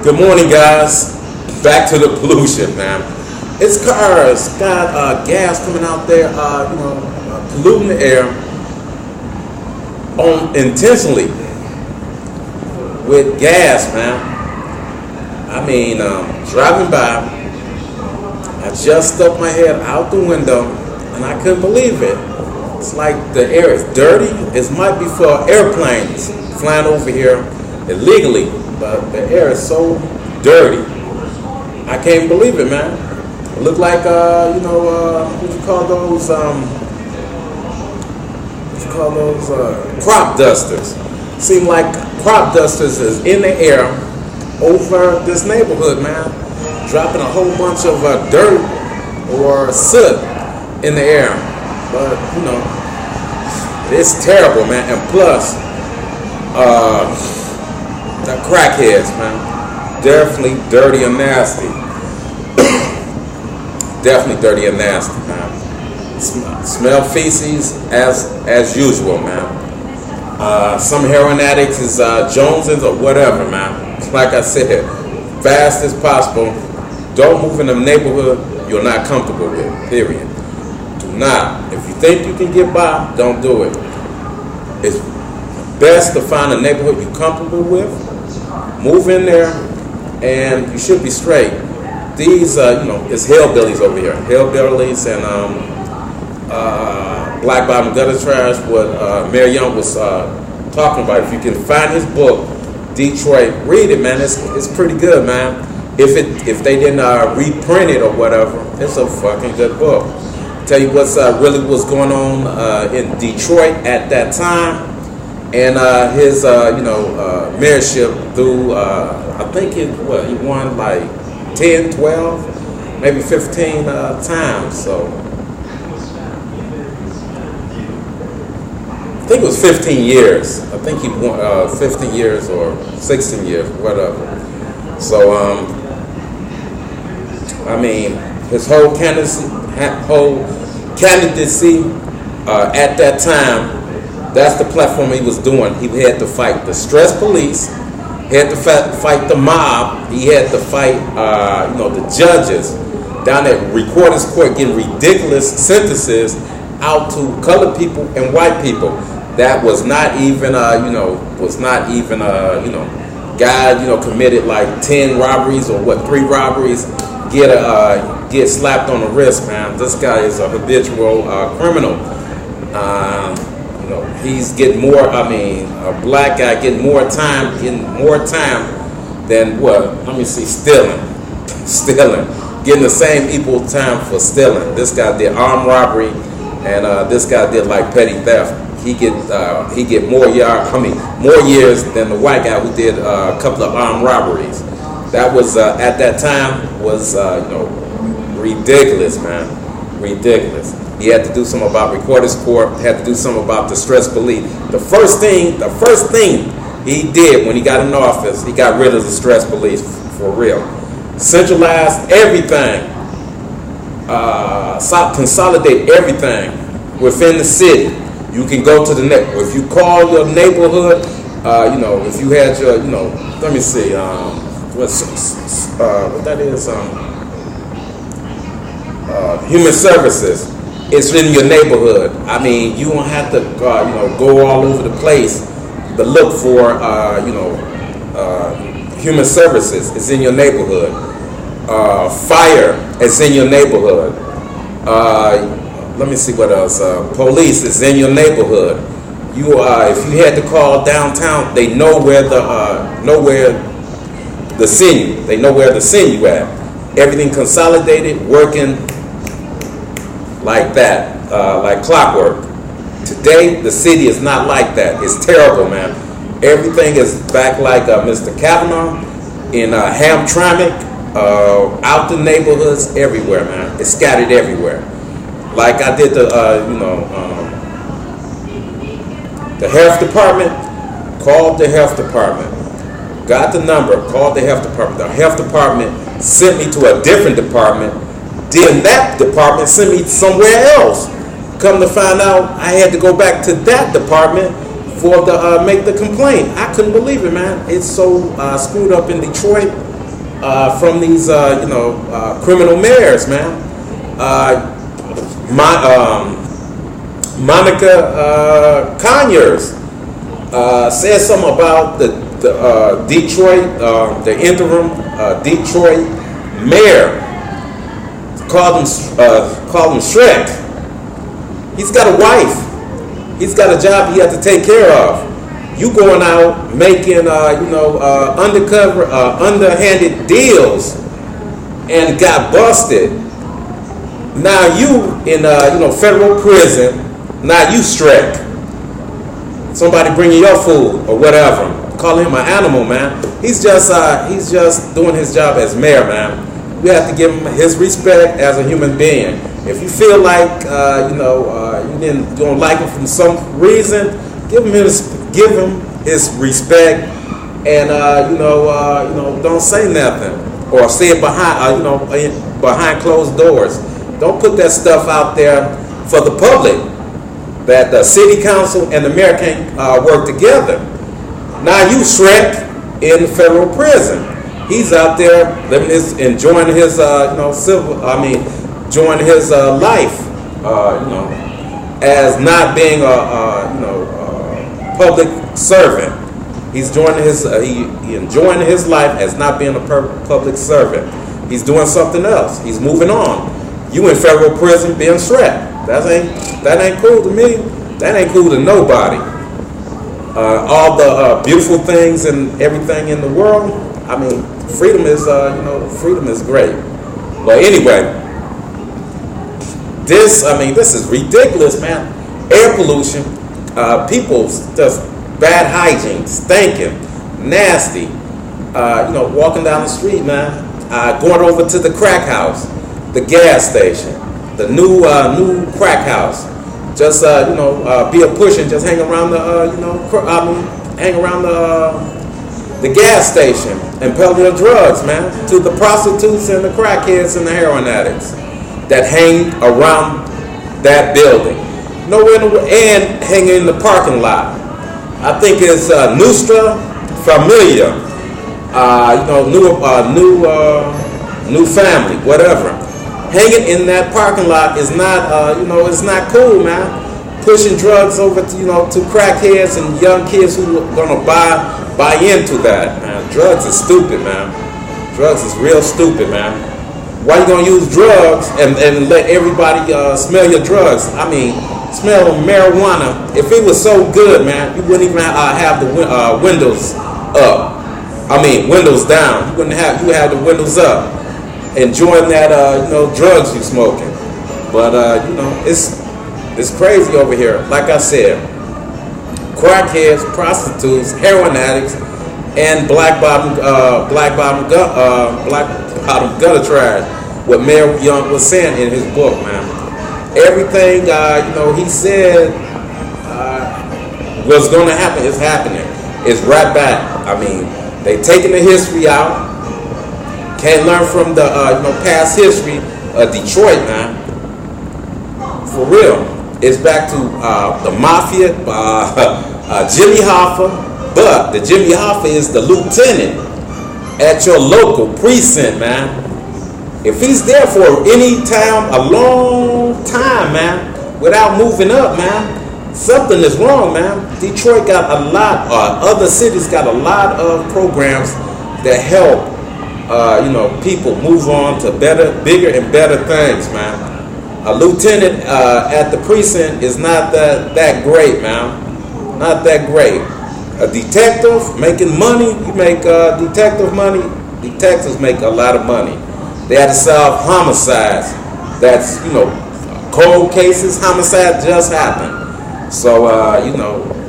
Good morning, guys. Back to the pollution, man. It's cars got gas coming out there, polluting the air on intentionally with gas, man. I mean, driving by, I just stuck my head out the window and I couldn't believe it. It's like the air is dirty. It might be for airplanes flying over here illegally, but the air is so dirty. I can't believe it, man. It looked like, what you call those, crop dusters. Seem like crop dusters is in the air over this neighborhood, man, dropping a whole bunch of dirt or soot in the air. But, it's terrible, man. And plus, the crackheads, man, definitely dirty and nasty. Definitely dirty and nasty, man. Smell feces as usual, man. Some heroin addicts is Joneses or whatever, man. Like I said, fast as possible. Don't move in a neighborhood you're not comfortable with, period. Do not. If you think you can get by, don't do it. It's best to find a neighborhood you're comfortable with, move in there, and you should be straight. These, it's hillbillies over here. Hillbillies and black bottom gutter trash, what Mayor Young was talking about. If you can find his book, Detroit, read it, man. It's pretty good, man. If they didn't reprint it or whatever, it's a fucking good book. Tell you what's really was going on in Detroit at that time, and his mayorship through I think he won like 10, 12, maybe 15 times. So I think it was 15 years. I think he won 15 years or 16 years, whatever. So his whole candidacy at that time, that's the platform he was doing. He had to fight the stress police. He had to fight the mob. He had to fight, the judges down at Recorder's Court getting ridiculous sentences out to colored people and white people. That was not even, guy, committed like 10 robberies or 3 robberies, get slapped on the wrist, man. This guy is a habitual criminal. He's getting more. A black guy getting more time than what? Let me see, stealing, getting the same equal time for stealing. This guy did armed robbery, and this guy did like petty theft. He get more years than the white guy who did a couple of armed robberies. That was at that time was ridiculous, man, ridiculous. He had to do something about Recorder's Court. Had to do something about the stress police. The first thing he did when he got in office, he got rid of the stress police for real. Centralized everything. Consolidate everything within the city. You can go to the neighborhood. If you call your neighborhood, if you had your, let me see, what that is, human services. It's in your neighborhood. You don't have to, go all over the place to look for, human services. It's in your neighborhood. Fire is in your neighborhood. Let me see what else. Police is in your neighborhood. If you had to call downtown, they know where the send. They know where to send you at. Everything consolidated, working like that, like clockwork. Today, the city is not like that. It's terrible, man. Everything is back like Mr. Kavanaugh in Hamtramck, out the neighborhoods, everywhere, man. It's scattered everywhere. Like I did the health department, called the health department, got the number, called the health department. The health department sent me to a different department. Then that department sent me somewhere else. Come to find out, I had to go back to that department for make the complaint. I couldn't believe it, man. It's so screwed up in Detroit. from these, criminal mayors, man. Monica Conyers said something about the Detroit, the interim Detroit mayor. Called him Shrek. He's got a wife. He's got a job he has to take care of. You going out making, undercover, underhanded deals, and got busted. Now you in, federal prison. Now you Shrek. Somebody bringing your food or whatever. Call him an animal, man. He's just doing his job as mayor, man. We have to give him his respect as a human being. If you feel like you don't like him from some reason, give him his respect, and don't say nothing or say it behind closed doors. Don't put that stuff out there for the public that the city council and the mayor can't work together. Now you Shrek in federal prison. He's out there enjoying his life, as not being a public servant. He's enjoying his life as not being a public servant. He's doing something else. He's moving on. You in federal prison being Shrek. That ain't cool to me. That ain't cool to nobody. All the beautiful things and everything in the world. I mean, freedom is great. But anyway, this is ridiculous, man. Air pollution, people just bad hygiene, stinking, nasty. Walking down the street, man. Going over to the crack house, the gas station, the new crack house. Just be a push and just hang around the gas station and peddle your drugs, man, to the prostitutes and the crackheads and the heroin addicts that hang around that building. And hanging in the parking lot. I think it's Nostra Familia, new family, whatever. Hanging in that parking lot is not, it's not cool, man. Pushing drugs over to crackheads and young kids who are gonna buy into that, man. Drugs is stupid, man. Drugs is real stupid, man. Why you gonna use drugs and let everybody smell your drugs? I mean, smell marijuana. If it was so good, man, you wouldn't even have the windows up. I mean, windows down. You would have the windows up, enjoying that drugs you smoking. But it's crazy over here. Like I said, crackheads, prostitutes, heroin addicts, and black bottom gutter trash. What Mayor Young was saying in his book, man. Everything he said was going to happen is happening. It's right back. I mean, they taking the history out. Can't learn from the past history of Detroit, man. For real. It's back to the mafia, Jimmy Hoffa, but the Jimmy Hoffa is the lieutenant at your local precinct, man. If he's there for any time, a long time, man, without moving up, man, something is wrong, man. Detroit got a lot, other cities got a lot of programs that help, people move on to bigger and better things, man. A lieutenant at the precinct is not that great, man. Not that great. A detective making money, you make detective money. Detectives make a lot of money. They had to solve homicides. That's cold cases. Homicide just happened. So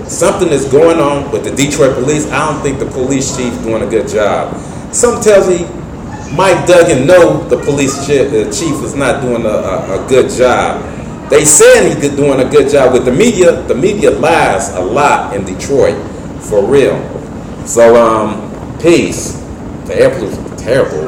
something is going on with the Detroit police. I don't think the police chief's doing a good job. Something tells me Mike Duggan knows the police chief is not doing a good job. They saying he's doing a good job with the media. The media lies a lot in Detroit, for real. So peace. The air pollution is terrible.